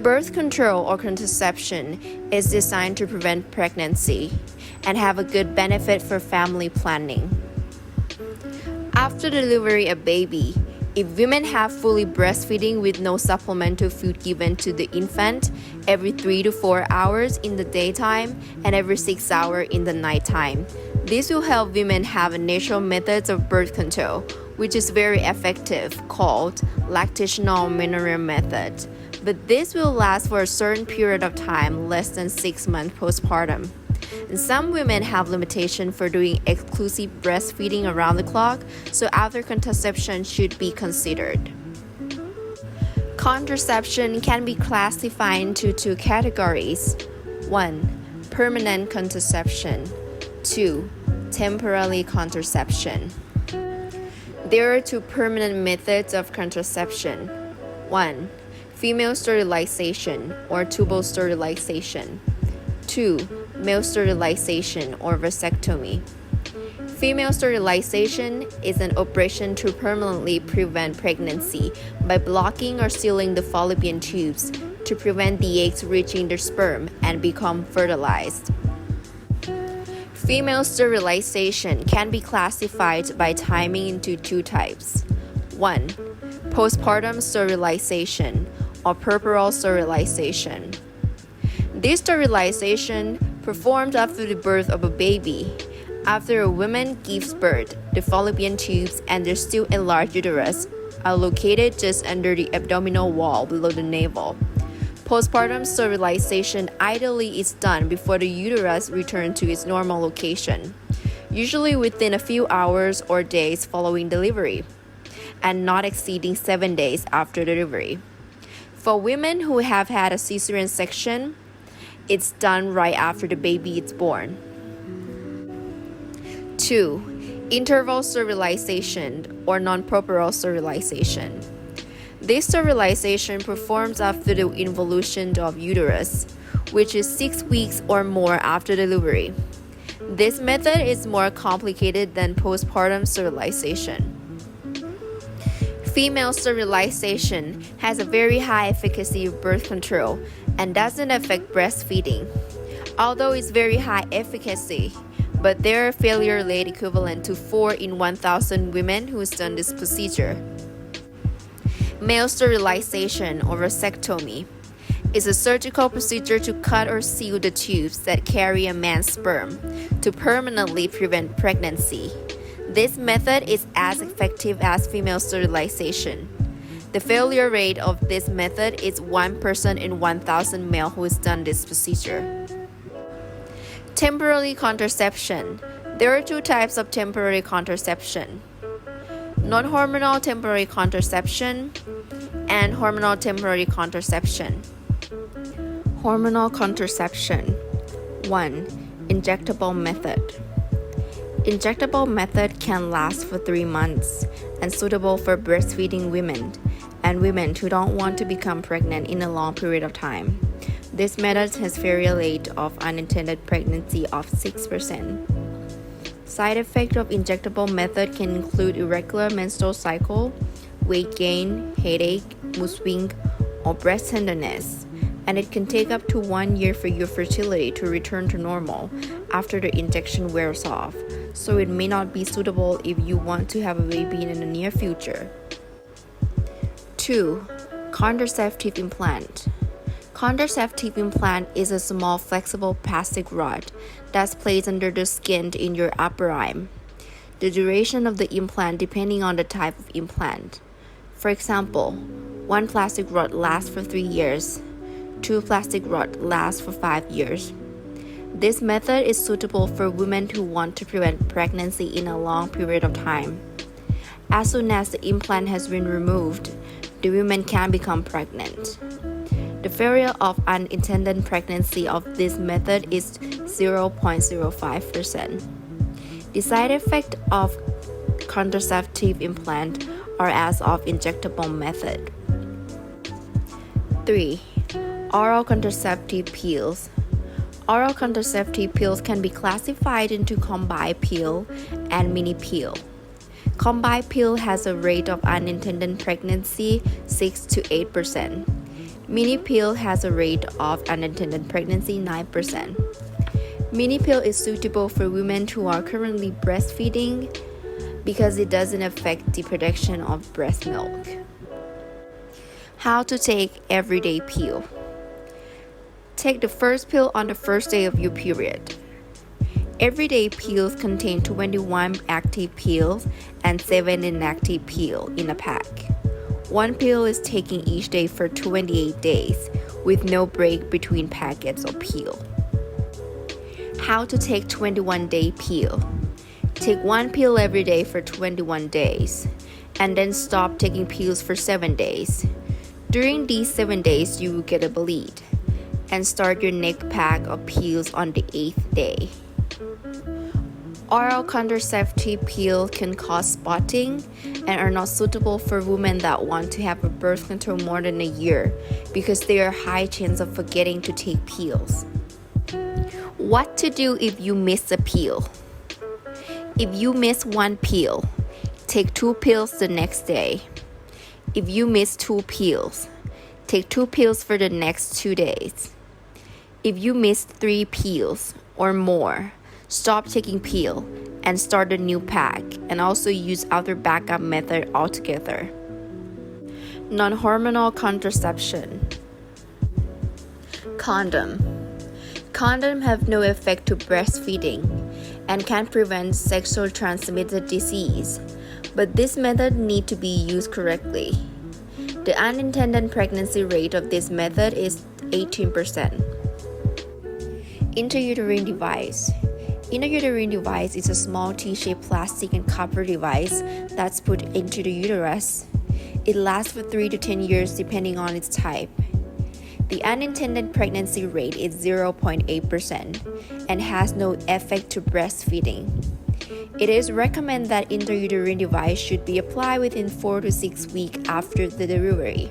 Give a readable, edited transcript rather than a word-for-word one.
Birth control or contraception is designed to prevent pregnancy and have a good benefit for family planning. After delivery of baby, if women have fully breastfeeding with no supplemental food given to the infant every 3 to 4 hours in the daytime and every 6 hours in the nighttime, this will help women have a natural methods of birth control, which is very effective, called lactational amenorrhea method. But this will last for a certain period of time, less than 6 months postpartum. And some women have limitation for doing exclusive breastfeeding around the clock, so after contraception should be considered. Contraception can be classified into 2 categories. 1. Permanent contraception. 2. Temporary contraception. There are 2 permanent methods of contraception. 1. Female sterilization or tubal sterilization. 2. Male sterilization or vasectomy. Female sterilization is an operation to permanently prevent pregnancy by blocking or sealing the fallopian tubes to prevent the eggs reaching the sperm and become fertilized. Female sterilization can be classified by timing into 2 types. 1. Postpartum sterilization or puerperal sterilization. This sterilization performed after the birth of a baby. After a woman gives birth, the fallopian tubes and their still enlarged uterus are located just under the abdominal wall below the navel. Postpartum sterilization ideally is done before the uterus returns to its normal location, usually within a few hours or days following delivery, and not exceeding 7 days after delivery. For women who have had a cesarean section, it's done right after the baby is born. 2. Interval sterilization or non-puerperal sterilization. This sterilization performs after the involution of uterus, which is 6 weeks or more after delivery. This method is more complicated than postpartum sterilization. Female sterilization has a very high efficacy of birth control and doesn't affect breastfeeding. Although it's very high efficacy, but there are failure rate equivalent to 4 in 1,000 women who's done this procedure. Male sterilization or vasectomy is a surgical procedure to cut or seal the tubes that carry a man's sperm to permanently prevent pregnancy. This method is as effective as female sterilization. The failure rate of this method is 1% in 1,000 male who has done this procedure. Temporary contraception. There are 2 types of temporary contraception: non-hormonal temporary contraception and hormonal temporary contraception. Hormonal contraception. 1. Injectable method. Injectable method can last for 3 months and suitable for breastfeeding women and women who don't want to become pregnant in a long period of time. This method has failure rate of unintended pregnancy of 6%. Side effects of injectable method can include irregular menstrual cycle, weight gain, headache, mood swing, or breast tenderness, and it can take up to 1 year for your fertility to return to normal after the injection wears off, so it may not be suitable if you want to have a baby in the near future. 2. Contraceptive implant. Contraceptive implant is a small flexible plastic rod that's placed under the skin in your upper arm. The duration of the implant depending on the type of implant. For example, 1 plastic rod lasts for 3 years. 2 plastic rods last for 5 years. This method is suitable for women who want to prevent pregnancy in a long period of time. As soon as the implant has been removed, the woman can become pregnant. The failure of unintended pregnancy of this method is 0.05%. The side effects of contraceptive implant are as of injectable method. 3. Oral contraceptive pills. Oral contraceptive pills can be classified into combined pill and mini pill. Combined pill has a rate of unintended pregnancy 6 to 8%. Mini pill has a rate of unintended pregnancy 9%. Mini pill is suitable for women who are currently breastfeeding because it doesn't affect the production of breast milk. How to take everyday pill. Take the first pill on the first day of your period. Everyday pills contain 21 active pills and 7 inactive pills in a pack. One pill is taken each day for 28 days with no break between packets of pill. How to take 21-day pill. Take one pill every day for 21 days and then stop taking pills for 7 days. During these 7 days, you will get a bleed and start your next pack of pills on the 8th day. Oral contraceptive pills can cause spotting and are not suitable for women that want to have a birth control more than a year because there are high chance of forgetting to take pills. What to do if you miss a pill? If you miss one pill, take 2 pills the next day. If you miss 2 pills, take 2 pills for the next 2 days. If you miss 3 pills or more, stop taking pill and start a new pack and also use other backup method altogether. Non-hormonal contraception. Condom. Condom have no effect to breastfeeding and can prevent sexually transmitted disease, but this method need to be used correctly. The unintended pregnancy rate of this method is 18%. Intrauterine device. Intrauterine device is a small T-shaped plastic and copper device that's put into the uterus. It lasts for 3 to 10 years depending on its type. The unintended pregnancy rate is 0.8% and has no effect to breastfeeding. It is recommended that intrauterine device should be applied within 4 to 6 weeks after the delivery.